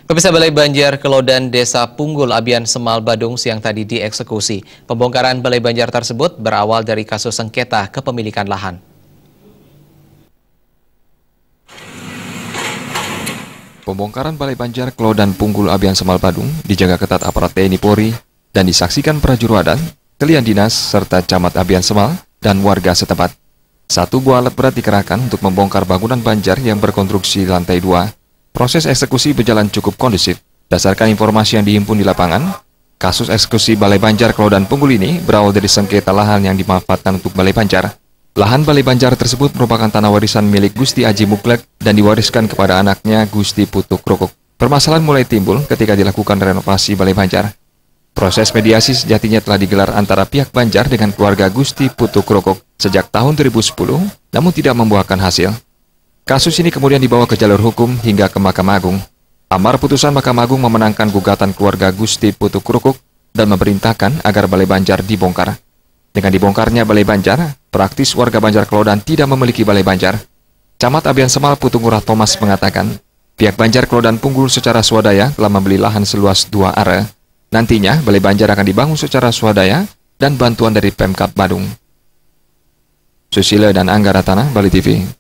Pemirsa, Balai Banjar Kelodan Desa Punggul, Abian Semal, Badung siang tadi dieksekusi. Pembongkaran Balai Banjar tersebut berawal dari kasus sengketa kepemilikan lahan. Pembongkaran Balai Banjar Kelodan Punggul, Abian Semal, Badung dijaga ketat aparat TNI Polri dan disaksikan prajurit adat, kelian dinas, serta camat Abian Semal dan warga setempat. Satu buah alat berat dikerahkan untuk membongkar bangunan banjar yang berkonstruksi lantai 2. Proses eksekusi berjalan cukup kondusif. Berdasarkan informasi yang dihimpun di lapangan, kasus eksekusi Balai Banjar Kelodan Punggul ini berawal dari sengketa lahan yang dimanfaatkan untuk Balai Banjar. Lahan Balai Banjar tersebut merupakan tanah warisan milik Gusti Aji Muklek dan diwariskan kepada anaknya Gusti Putu Krukuk. Permasalahan mulai timbul ketika dilakukan renovasi Balai Banjar. Proses mediasi sejatinya telah digelar antara pihak Banjar dengan keluarga Gusti Putu Krukuk sejak tahun 2010, namun tidak membuahkan hasil. Kasus ini kemudian dibawa ke jalur hukum hingga ke Mahkamah Agung. Amar putusan Mahkamah Agung memenangkan gugatan keluarga Gusti Putu Krukuk dan memerintahkan agar Balai Banjar dibongkar. Dengan dibongkarnya Balai Banjar, praktis warga Banjar Kelodan tidak memiliki Balai Banjar. Camat Abian Semal Putu Ngurah Thomas mengatakan, pihak Banjar Kelodan Punggul secara swadaya telah membeli lahan seluas 2 are. Nantinya Balai Banjar akan dibangun secara swadaya dan bantuan dari Pemkab Badung. Susila dan Angga Ratana, Bali TV.